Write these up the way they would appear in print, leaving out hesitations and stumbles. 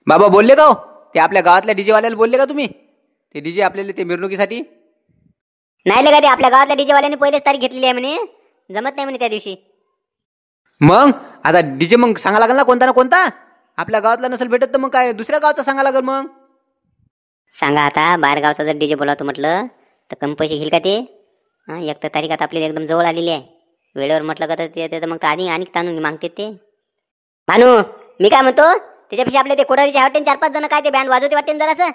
बाबा बोलले का हो? ते आपल्या गावातल्या डीजे वाल्याला बोलले का तुम्ही? ते डीजे आपल्याला ते मिरवणुकीसाठी नाही लगा, ते आपल्या गावातल्या डीजे वाल्याने पहिलेच तारीख घेतलेली आहे म्हणे, जमत नाही म्हणे त्या दिवशी. मग आता डीजे मग सांगा लागेल ना कोणता ना कोणता. आपल्या गावातला नसेल भेटत तर मग काय दुसऱ्या गावचा सांगा लागेल. मग सांगा आता, बाहेर गावचा जर डीजे बोलावतो म्हटलं तर कमी पैसे घेईल का ते? एक तर तारीख आता आपली एकदम जवळ आलेली आहे. वेळेवर म्हटलं का तर ते मग आधी आणि ताणून मागते ते. भानू, मी काय म्हणतो, त्याच्यापेक्षा आपले ते कोडारीचे वाटते 4-5 जण काय ते बँड वाजवते वाटते जरासं,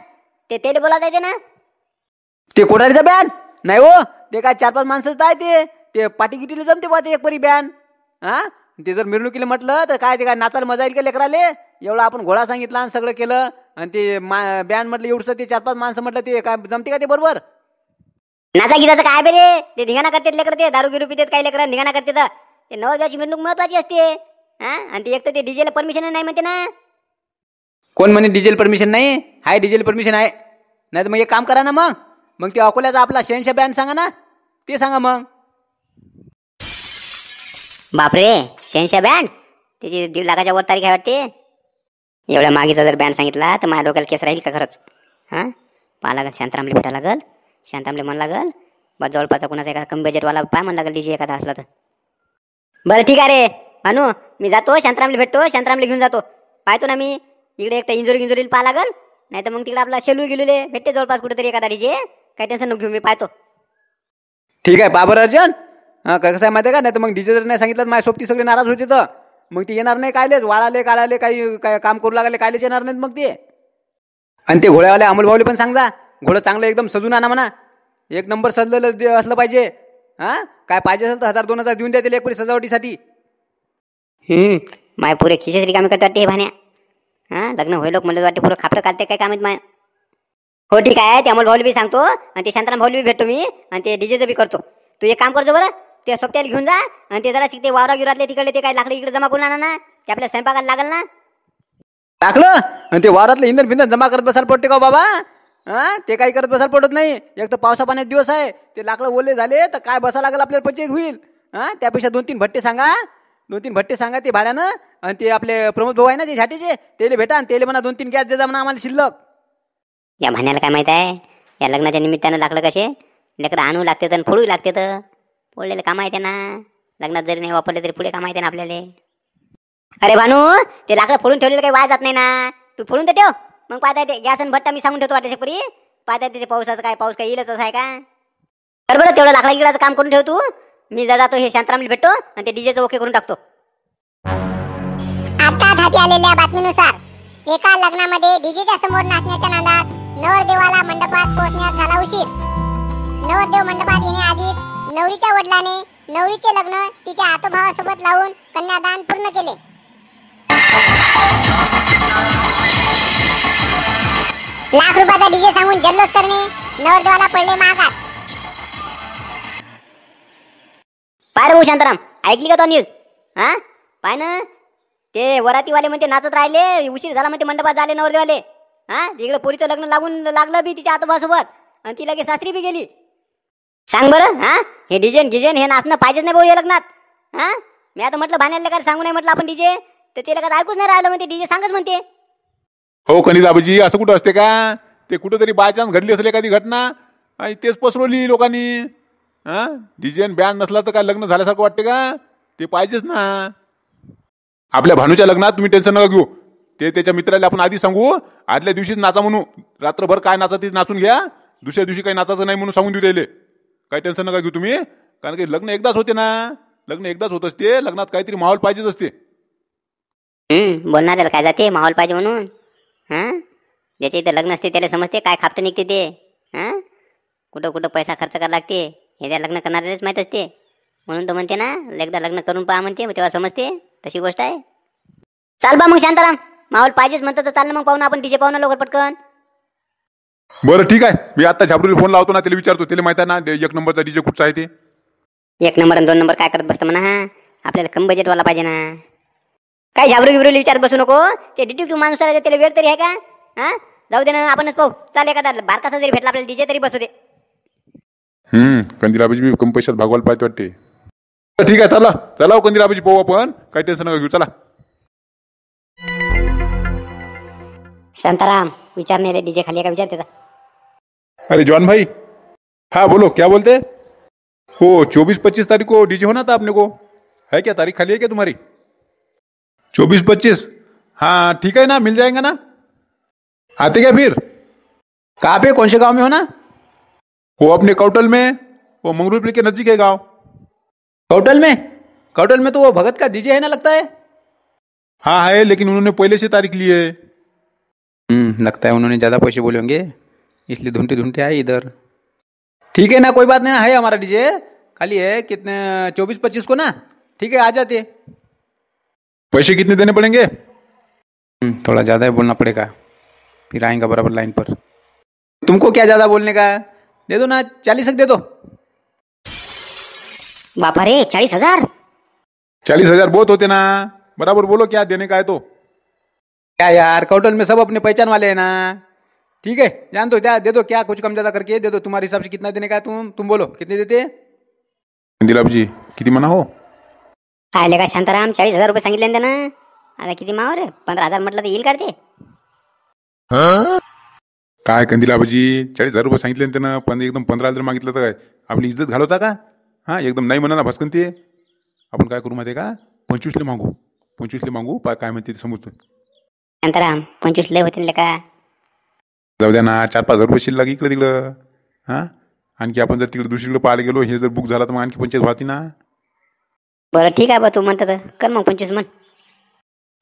ते तेले बोलावता येते ना. ते कोणारीचा बँड नाही हो, ते काय 4-5 माणसंच आहे. ते पाटी गिटीला जमते बा ते एक परी बँड. ते जर मिरवणुकीला म्हटलं तर काय ते काय नाचायला मजा येईल का लेकराले? एवढा आपण घोडा सांगितला आणि सगळं केलं आणि ते बँड म्हटलं एवढंच ते 4-5 माणसं म्हटलं ते काय जमते का ते बरोबर? नाचा गीताचं काय बे रे, ते धिंगाणा करतात लेकर, ते दारू गिरू पितात काही लेकर धिंगाणा करतात. ते नवजाची मिरवणूक महत्वाची असते. आणि ते एक तर ते डीजेला परमिशन नाही म्हणते ना. कोण म्हणे डिझेल परमिशन नाही? हाय, डिझेल परमिशन आहे. नाही तर मग एक काम करा ना, मग ते अकोल्याचा आपला शहनशाह बँड सांगा ना, ते सांगा मग. बापरे, शहनशाह बँड त्याची 1.5 लाखाच्या वर तारीख आहे वाटते. एवढ्या मागेचा जर बँड सांगितला तर माझ्या डोक्याला केस राहील का खरंच? पाहा लागल, शांतारामले भेटायला लागल, शांतारामले म्हण लागल बा जवळपासचा कोणाचा एखादा कमी बजेटवाला पाय म्हण लागल डीजे एखादा असला तर. बरं ठीक आहे रे भानू, मी जातो शांतारामले भेटतो, शांतारामले घेऊन जातो. पाहतो ना मी इकडे एक तर इंजोरीला पाहा लागल, नाही तर मग तिकडे आपला शेलू गेलेले भेटते जवळपास कुठेतरी एखादा डीजे. काही टेन्शन नको घेऊ, मी पाहतो. ठीक आहे, बाबर अर्जन. कसं आहे माहिती आहे का? नाही तर मग डीजे जर नाही सांगितलं तर माझ्या सोबती सगळे नाराज होते, तर मग ते येणार नाही. कायलेच वाळाले काळाले काही काय काम करू लागले, कायलेच येणार नाहीत मग ते. आणि ते घोड्यावाले अमोल भाऊले पण सांगा, घोडं चांगलं एकदम सजून आणा म्हणा, 1 नंबर सजलेलं असलं पाहिजे. काय पाहिजे असेल तर 1000-2000 देऊन द्या त्याला एक परी सजावटीसाठी. माय पुरे खिशे रिकामे करतात वाटते हे भाण्या. लग्न होईल लोक म्हणलं वाटते पुरं खापलं काढते काय कामात माय. हो ठीक आहे, ते अमोल भाऊला बी सांगतो आणि ते शांताराम भाऊला बी भेटतो मी आणि ते डीजेचं बी करतो. तू एक काम करतो बरं, ते सोबत्याला घेऊन जा आणि ते जरा शिकते वावरा गिरातले तिकडले ते काय लाकडे इकडे जमा करून आणा ना, ते आपल्या स्वयंपाकाला लागल ना. टाकलं आणि ते वावरातलं इंधन फिंधन जमा करत बसायला पडते का बाबा? ते काही करत बसायला पडत नाही. एक तर पावसा पाण्यात दिवस आहे, ते लाकडं ओले झाले तर काय बसा लागेल आपल्याला, पंचायत होईल. त्यापेक्षा 2-3 भट्टे सांगा, 2-3 भट्टे सांगा ते भाड्यानं. आणि ते आपले प्रमोद भाऊ आहे ना ते झाटीचे, तेले भेटा आणि तेले म्हणा 2-3 गॅस दे जा म्हणा आम्हाला शिल्लक. या भाण्याला काय माहित आहे, या लग्नाच्या निमित्तानं लाकडं कसे लेकडं आणू लागते तर फोडू लागते, तर फोडलेले काम आहे त्यांना. लग्नात जरी नाही वापरले तरी पुढे काम आहे ना आपल्याला. अरे भानू, ते लाकडं फोडून ठेवलेलं काही वाया जात नाही ना, तू फोडून तर ठेव. मग पाहता येते गॅस आणि भट्टा मी सांगून ठेवतो वाटेल परी. पाहता येते ते पावसाचं काय, पाऊस काय येईलच आहे का? बरोबर, तेवढं लाकडा गिडाचं काम करून ठेव तू. मी जातो हे शांतारामला भेटतो आणि ते डीजेचं ओके करून टाकतो. आताच हाती आलेल्या बातमीनुसार एका लग्नामध्ये डीजेच्या समोर नाचण्याच्या नादात नवरदेवाला मंडपात पोहोचण्यास झाला उशीर. नवरदेव मंडपात येण्याआधीच नवरीच्या वडिलांनी नवरीचे लग्न तिच्या आतोभावासोबत लावून कन्यादान पूर्ण केले. लाख रुपयाचा डीजे सांगून जल्लोष करणे नवरदेवाला पडले महागात. पाय रे शांताराम, ऐकली का तो न्यूज? पाय ना, ते वरातीवाले म्हणते नाचत राहिले, उशीर झाला म्हणते मंडपात झाले नवरदेवाले. तिकडे पोरीचं लग्न लागलं बी तिच्या आतोबासोबत आणि ती लगेच सासरी बी गेली. सांग बरं, हे डिजेन गिजेन हे नाचणं पाहिजेच नाही भाऊ या लग्नात. मी आता म्हटलं भाण्याला काय सांगू नाही म्हटलं आपण डीजे, तर ते लगेच ऐकूच नाही राहिलं म्हणते डीजे सांगच म्हणते. हो कनिदाबाजी, असं कुठं असते का? ते कुठंतरी बाय चान्स घडली असेल एखादी घटना आणि तेच पसरवली लोकांनी. डिजेन बँड नसला तर काय लग्न झाल्यासारखं वाटते का? ते पाहिजेच ना. आपल्या भानूच्या लग्नात तुम्ही टेन्शन नका घेऊ, ते त्याच्या मित्राला आपण आधी सांगू, आदल्या दिवशीच नाचा म्हणू, रात्रभर काय नाचा ते नाचून घ्या, दुसऱ्या दिवशी काही नाचायचं नाही म्हणून सांगून देऊ त्याले. काही टेन्शन नका घेऊ तुम्ही, कारण की लग्न एकदाच होते ना, लग्न एकदाच होत असते, लग्नात काहीतरी माहोल पाहिजेच असते. बोलणार काय जाते माहोल पाहिजे म्हणून. ज्याच्या इथे लग्न असते त्याला समजते काय खापटं निघते ते. कुठं कुठं पैसा खर्च करायला लागते हे त्या लग्न करणाऱ्यालाच माहीत असते. म्हणून तर म्हणते ना, एकदा लग्न करून पहा म्हणते, तेव्हा समजते. तशी गोष्ट आहे. चाल बा मग शांताराम, माहोल पाहिजेच म्हणतं तर चाल मग पाहू ना आपण डीजे पाहू ना लवकर पटकन. बरं ठीक आहे, मी आता झाबरूला फोन लावतो ना, त्याला विचारतो, त्याला माहिती आहे ना 1 नंबरचा डीजे कुठचा आहे ते. 1 नंबर आणि 2 नंबर काय करत बसतं म्हणा, आपल्याला कम बजेटवाला पाहिजे ना. काय झाबरू गिबरूला विचारत बसू नको, ते डिटेक्टिव्ह माणूस आहे त्याला वेळ तरी आहे का? जाऊ दे ना, आपणच पाहू. चाल एखादा बारकासा जरी भेटला आपल्याला डीजे तरी बसू दे. कंदिलाबाजी बी कमी पैशात भागवायला पाहिजे वाटते. ठीक आहे, चला चला कंदिलाबाजी पाहू आपण, काही टेन्शन नका घेऊ, चला. शांताराम विचार नाही रे, डीजे खाली आहे का विचार त्याचा. अरे जॉन भाई, हाँ बोलो क्या बोलते. हो 24-25 तारीख को डीजे होना था अपने को. है क्या तारीख खाली है क्या तुम्हारी? 24-25. हाँ ठीक है ना, मिल जाएगा ना. आते क्या फिर? कहाँ पे, कौन से गांव में हो ना? वो अपने कौटल में, वो मंगरूपली के नजदीक है गांव. कौटल में? कौटल में तो वो भगत का डीजे है ना, लगता है. हाँ है, लेकिन उन्होंने पहले से तारीख ली है. लगता है उन्होंने ज़्यादा पैसे बोले होंगे, इसलिए ढूंढते ढूंढते आए इधर. ठीक है ना, कोई बात नहीं ना, है हमारा डीजे खाली है. कितने, 24-25 को ना. ठीक है, आ जाते. पैसे कितने देने पड़ेंगे? थोड़ा ज़्यादा ही बोलना पड़ेगा, फिर आएंगे बराबर लाइन पर. तुमको क्या ज़्यादा बोलने का, दे दो ना, 40 दे दो. बापा रे, 40,000. 40,000 बहुत होते ना. बराबर बोलो क्या देने का है तो. क्या यार, कौटल में सब अपने पहचान वाले हैं ना. ठीक है, जान दो, दे दो, क्या कुछ कम ज़्यादा करके दे दो. तुम्हारे हिसाब से कितना देने का है, तुम बोलो कितने देते. दिलाप जी किती म्हणा हो. आले का शांताराम, 40,000 रुपये सांगितले ना त्यानं. आता किती मावर 15,000 म्हटलं तर येईल का रे ते. काय कंदिलाबाजी, 40,000 रुपये सांगितले ना त्यानं, पण एकदम 15,000 मागितलं तर काय आपली इज्जत घालवता का. हां एकदम नाही म्हणा ना भस्कन ते. आपण काय करू माहिती आहे का, 25 मागू. 25 मागू, काय म्हणते ते समजतो. शांताराम 25 लय होतील का. जाऊ द्या ना, 4-5 हजार रुपये शिल्लक इकडे तिकडं. हां आणखी आपण जर तिकडे दुसरीकडे पाहायला गेलो, हे जर बुक झाला तर मग आणखी 25 व्हाती ना. बरं ठीक आहे बा, तू म्हणता तर कर मग 25 म्हण.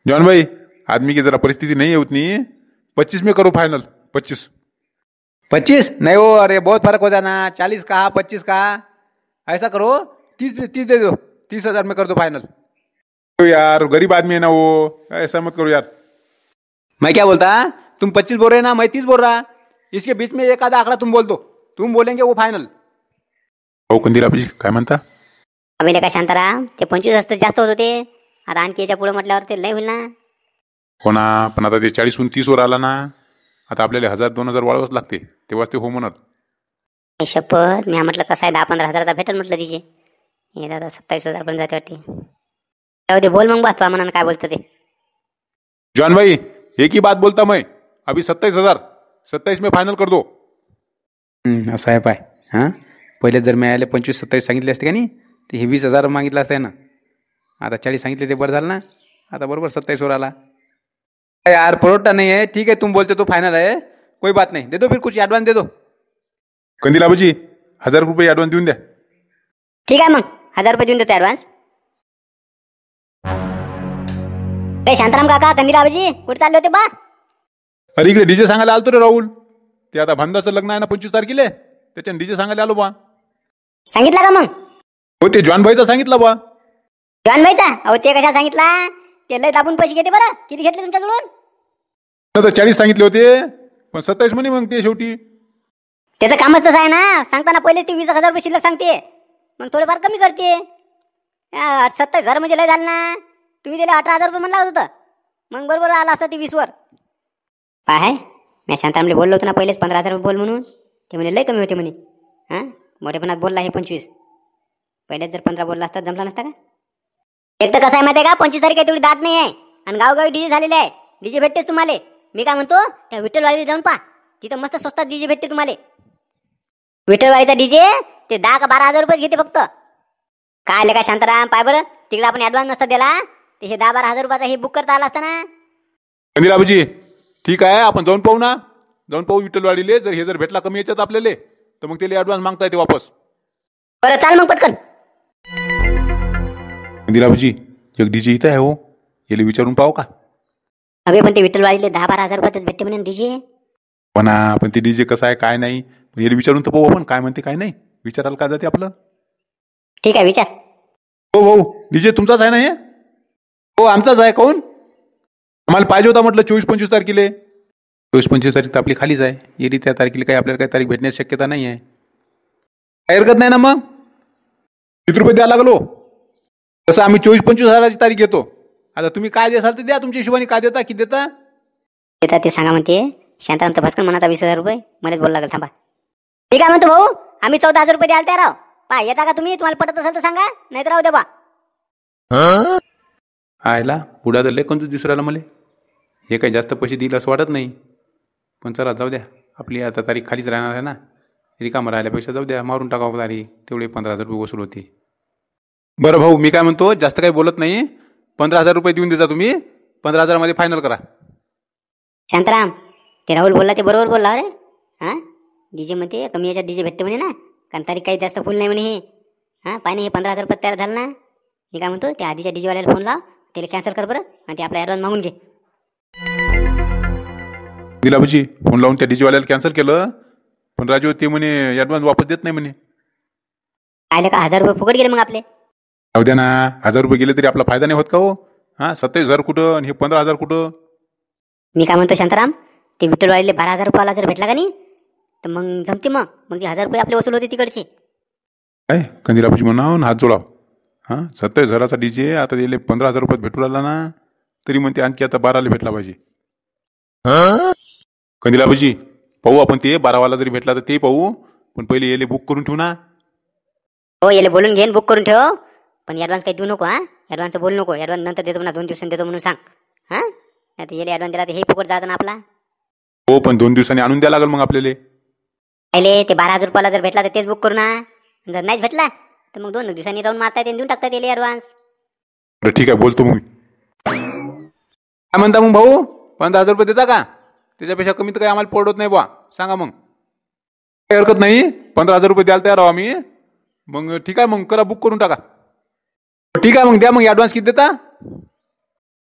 जॉन भाई, आदमी की जरा परिस्थिति नहीं है उतनी. 25 में करो फाइनल. 25. 25 नहीं हो, अरे बहुत फर्क हो जाना. 40 कहा, 25 कहा, ऐसा करो 30 दे दो. 30,000 में कर दो फाइनल. तो यार गरीब आदमी है ना वो, ऐसा मत करो यार. मैं क्या बोलता, तुम 25 बोल रहे ना, मैं 30 बोल रहा. इसके बीच में एक आधा आंकड़ा तुम बोल दो, तुम बोलेंगे वो फाइनल. हो कंदिलाबाजी काय म्हणता. अभिले का शांताराम, ते 25 असतं जास्त होत होते. आता आणखी याच्या पुढे म्हटल्यावर ते लय होईल ना. हो ना, पण आता ते 40हून 30 वर आला ना. आता आपल्याला 1,000-2,000 वाढवाच लागते, तेव्हाच ते हो म्हणत. शपथ, मी म्हटलं कसं आहे 10-15 हजाराचा भेटेल म्हटलं तिचे. हे दादा 27,000 पर्यंत जाते वाटते. जाऊ दे, बोल मग बा, तुझ्या मनानं काय बोलतं ते. जॉन भाई एक ही बात बोलता मैं, अभी 27,000. 27 में फाइनल कर दो. असं आहे पाय. हां पहिले जर मिळाले 25-27 सांगितले असते का नाही, ते हे 20,000 मागितलं असतं ना. आता 40 सांगितले ते बरं झालं ना. आता बरोबर 27 वर आला. यार परवडता नहीं है. ठीक है, तुम बोलते तो फाइनल है, कोई बात नहीं, दे दो फिर कुछ एडवांस दे दो. कंदिलाबाजी 1,000 रुपये ॲडव्हान्स देऊन द्या. ठीक आहे मग 1,000 रुपये देऊन देतो ॲडव्हान्स. शांताराम काका, कंदिलाबाजी कुठे चालले होते बा. अरे इकडे डीजे सांगायला आलतो रे राहुल. ते आता भांदाचं लग्न आहे ना 25 तारखेला, त्याच्यानं डीजे सांगायला आलो बा. सांगितलं का मग. हो ते जॉन भाईचा सांगितलं बा. जॉन भाईचा, अहो ते कशाला सांगितला. ते लय दाबून पैसे घेते बरं. किती घेतले तुमच्याकडून. तर 40 सांगितले होते, पण 27 म्हणे मग ते शेवटी. त्याचं कामच तसं आहे ना, सांगताना पहिले ते 20,000 रुपये शिल्लक सांगते, मग थोडेफार कमी करते. 27,000 म्हणजे लय झालं ना. तुम्ही दिले 18,000 रुपये म्हणला होतं, मग बरोबर आला असता ते 20 वर. आहे मी शांतारामले बोललो होतो ना पहिलेच 15,000 रुपये बोल म्हणून. ते म्हणे लय कमी होते म्हणे. हां मोठेपणात बोलला हे 25. पहिलेच जर 15 बोलला असता जमला नसता का. एक तर कसं आहे माहिती आहे का, 25 तारीख काही तेवढी दाट नाही आहे, आणि गावगावी डीजे झालेले आहे. डीजे भेटतेच तुम्हाला. मी काय म्हणतो, त्या विठ्ठलवाडीला जाऊन पहा, तिथं मस्त स्वस्तात डीजे भेटते तुम्हाला. विठ्ठलवाडीचा डीजे ते 10 का 12,000 रुपये घेते फक्त. काय आले का शांताराम, पाय बरं, तिकडे आपण ॲडव्हान्स नसता दिला ते हे 10-12 रुपयाचा हे बुक करता आला असता ना. कंदिलाबाजी ठीक आहे, आपण जाऊन पाहू ना. जाऊन पाहू विठ्ठलवाडीले. जर हे जर भेटला कमी याच्यात आपल्याला, तर मग त्याला ॲडव्हान्स मागता येते वापस. बरं चाल मग पटकन. कंदिलाबाजी एक डीजे इथं आहे हो, याला विचारून पाहू का. अबे पण ते विठ्ठलवाडीले 10-12 रुपयातच भेटते म्हणे डीजे. पण पण ते डीजे कसं आहे काय नाही, पण याला विचारून तर पाहू आपण काय म्हणते काय नाही. विचारायला काय जाते आपलं. ठीक आहे विचार. हो भाऊ, डीजे तुमचाच आहे ना हे. हो आमचाच आहे. कोण आम्हाला पाहिजे होता म्हटलं 24-25 तारखेला. 24-25 तारीख तर आपली खालीच आहे. येरी त्या तारखेला काही आपल्याला काही तारीख भेटण्याची शक्यता नाही आहे. काही हरकत नाही ना. मग किती रुपये द्यायला लागलो. तसं आम्ही 24-25 हजाराची तारीख घेतो. आता तुम्ही काय द्याल ते द्या, तुमच्या हिशोबाने काय देता, किती देता. देतात ते सांगा म्हणते. शांताराम तर भस्कन म्हणाचा 20,000 रुपये मलाच बोलायला लागेल. थांबा. ठीक आहे म्हणतो भाऊ, आम्ही 14,000 रुपये द्याल तयार आहो. पा येता का तुम्ही, तुम्हाला पटत असेल तर सांगा, नाही तर राहू दे बा. आयला पुढा तर लय कंजूस दिसू राहिला मला. हे काही जास्त पैसे देईल असं वाटत नाही. पण चला जाऊ द्या, आपली आता तारीख खालीच राहणार आहे ना, रिकामं राहिल्यापेक्षा जाऊ द्या, मारून टाकावं तारीख, तेवढे 15,000 रुपये वसूल होते. बरं भाऊ, मी काय म्हणतो, जास्त काही बोलत नाही, 15,000 रुपये देऊन देता तुम्ही, 15,000 फायनल करा. शांताराम, ते राहुल बोलला ते बरोबर बोलला रे. हां, डीजे म्हणते कमी याच्यात डीजे भेटते म्हणे ना, कारण तारीख काही जास्त फुल नाही म्हणे हे. हां, पाहिजे हे 15,000 रुपये तयार झालं ना. मी काय म्हणतो, त्या आधीच्या डीजेवाल्याला फोन लाव, त्याला कॅन्सल कर बरं, आणि ते आपला ॲडव्हान्स मागून घे. दिलाबाजी फोन लावून त्या डीजेवाल्याला कॅन्सल केलं, पण राजू ते म्हणे ॲडव्हान्स वापस देत नाही म्हणे. आले का 1,000 रुपये फुकट गेले मग आपले. जाऊ द्या ना, 1,000 रुपये गेले तरी आपला फायदा नाही होत का हो. हां, 27,000 कुठं आणि हे 15,000 कुठं. मी काय म्हणतो शांताराम, ते विठ्ठलवाडीले 12,000 रुपयाला जर भेटला का नाही, तर मग जमते, मग ते 1,000 रुपये आपले वसूल होते तिकडचे. काय कंदिलाबाजी म्हणावून हात जोडाव. हां, 27,000चा डीजे आता दिले 15,000 रुपयात भेटू राहिला ना, तरी म्हणते आणखी आता 12ला भेटला पाहिजे. कंदिलाबाजी पाहू आपण, ते 12वाला जरी भेटला तर ते पाहू, पण पहिले येले बुक करून ठेवू ना. हो, याला बोलून घेईन, बुक करून ठेव, पण ॲडव्हान्स काही देऊ नको. हां, ॲडव्हान्स बोलू नको, ॲडव्हान्स नंतर देतो म्हणा, 2 दिवसांनी देतो म्हणून सांग. हां, नाही तर याला ॲडव्हान्स दिला तर हे फुकट जातं ना आपला. हो, पण 2 दिवसांनी आणून द्या लागेल मग आपल्याला. पहिले ते 12,000 रुपयाला जर भेटला तर तेच बुक करू ना, जर नाहीच भेटला तर मग 2 दिवसांनी राहून मारता येते, देऊन टाकता येईल ॲडव्हान्स. बरं ठीक आहे, बोलतो मग मी. काय म्हणता मग भाऊ, 15,000 रुपये देता का? त्याच्यापेक्षा कमी तर काही आम्हाला पडत नाही बा, सांगा मग. काही हरकत नाही, 15,000 रुपये द्यायला तयार आहो आम्ही. मग ठीक आहे, मग करा, बुक करून टाका. ठीक आहे, मग द्या, मग ॲडव्हान्स किती देता?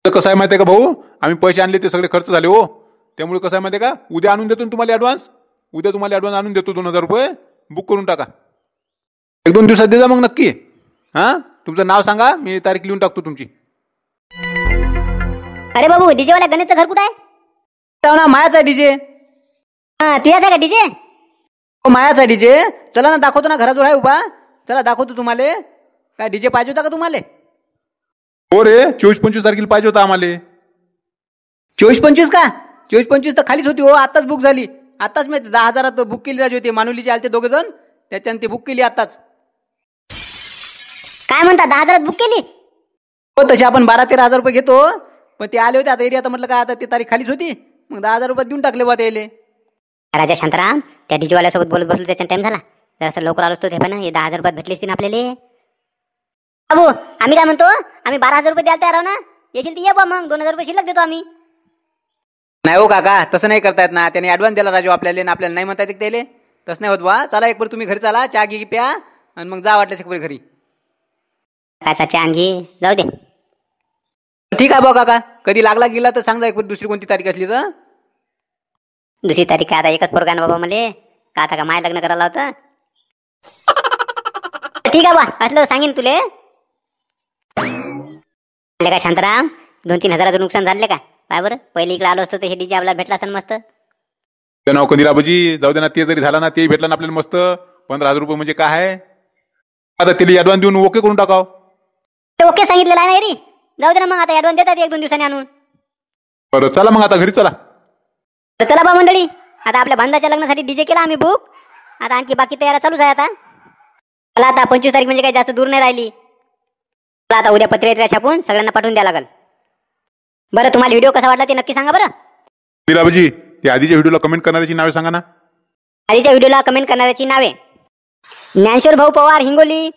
तर कसं आहे माहिती आहे का भाऊ, आम्ही पैसे आणले ते सगळे खर्च झाले हो. त्यामुळे कसं आहे माहिती आहे का, उद्या आणून देतो तुम्हाला ॲडव्हान्स. उद्या तुम्हाला ॲडव्हान्स आणून देतो 2,000 रुपये, बुक करून टाका. 1-2 दिवसात दे जा मग नक्की. हां, तुमचं नाव सांगा, मी तारीख लिहून टाकतो तुमची. अरे बाबू, डीजेवाल्या गणेशचं घर कुठं आहे? ना मायाचा डीजे. हां, तुझ्याच आहे का डीजे? हो, मायाचा डीजे. चला ना, दाखवतो ना, घराजवळ आहे उभा. चला दाखवतो तुम्हाला. काय डीजे पाहिजे होता का तुम्हाला? हो रे, 24-25 तारखेला पाहिजे होता आम्हाला. 24-25 का? 24-25 तर खालीच होती हो, आत्ताच बुक झाली. आत्ताच मी 10,000 बुक केली राजू. होते मानुलीचे आलते 2 जण, त्याच्यानं ते बुक केली आत्ताच. काय म्हणता, 10,000 बुक केली? हो, तसे आपण 12-13 हजार रुपये घेतो, पण ते आले होते आता एरिया. म्हटलं काय, आता ती तारीख खालीच होती, मग 10,000 रुपये देऊन टाकले बा त्याला. राजा शांताराम, त्या डीजेवाल्यासोबत बोलत बसलो, त्याच्या टाइम झाला. जर असं लवकर आलो असतो ते पण हे 10,000 रुपयात भेटले असतील आपल्याला. बाबू, आम्ही काय म्हणतो, आम्ही 12,000 रुपये द्यायला तयार आहो ना. येशील तर ये बा, मग 2,000 रुपये शिल्लक देतो आम्ही. नाही हो काका, तसं नाही करतायत ना. त्याने ॲडव्हान्स दिला राजू आपल्याला, आपल्याला नाही म्हणता येत त्याला. तसं नाही होत बा. चला एक तुम्ही घरी चला, चहा घे प्या, आणि मग जा वाटलं एक घरी. काचा चहा घे, जाऊ दे. ठीक आहे बा काका, कधी लागला गेला तर सांगा एक दुसरी कोणती तारीख असली तर. दुसरी तारीख काय, आता एकच पोरगा ना बाबा मले, का आता का माय लग्न करायला होतं. ठीक आहे बा, असलं सांगेन तुले. काय शांताराम, 2-3 हजाराचं नुकसान झाले का? काय बरं, पहिले इकडे आलो असतो तर हे डीजे आपल्याला भेटला असतं मस्त. ते नाव कंदिलाबाजी, जाऊ दे ना, ते जरी झाला ना, तेही भेटला ना आपल्याला मस्त. 15,000 रुपये म्हणजे काय आहे, आता तिला ॲडव्हान्स देऊन ओके करून टाकाव. ते ओके सांगितलेलं आहे ना रे, जाऊ दे ना, मग आता ॲडव्हान्स देतात 1-2 दिवसांनी आणून. बरं चला मग आता घरी चला. तर चला बा मंडळी, आता आपल्या बांधाच्या लग्नासाठी डीजे केला आम्ही बुक. आता आणखी बाकी तयारी चालूच आहे. आता चला, आता 25 तारीख म्हणजे काही जास्त दूर नाही राहिली. चला, आता उद्या पत्रिका छापून सगळ्यांना पाठवून द्या लागल. बरं, तुम्हाला व्हिडिओ कसा वाटला ते नक्की सांगा बरं. कंदिलाबाजी, ते आधीच्या व्हिडिओला कमेंट करणाऱ्याची नावे सांगा ना. आधीच्या व्हिडिओला कमेंट करणाऱ्याची नावे: ज्ञानेश्वर भाऊ पवार हिंगोली,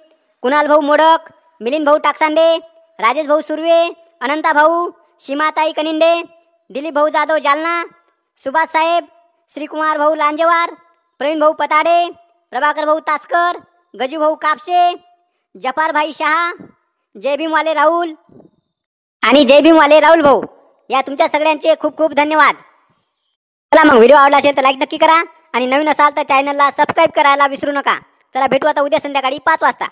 कुणाल भाऊ मोडक, मिलिंद भाऊ टाकसांडे, राजेश भाऊ सुर्वे, अनंता भाऊ, सीमाताई कनिंडे, दिलीप भाऊ जाधव जालना, सुभाष साहेब, श्रीकुमार भाऊ लांजेवार, प्रवीण भाऊ पताडे, प्रभाकर भाऊ तासकर, गजू भाऊ कापसे, जफार भाई शहा, जय भीमवाले राहुल आणि जय भीमवाले राहुल भाऊ, या तुमच्या सगळ्यांचे खूप खूप धन्यवाद. चला मग, व्हिडिओ आवडला असेल तर लाईक नक्की करा, आणि नवीन असाल तर चॅनलला सबस्क्राईब करायला विसरू नका. चला, भेटू आता उद्या संध्याकाळी 5 वाजता.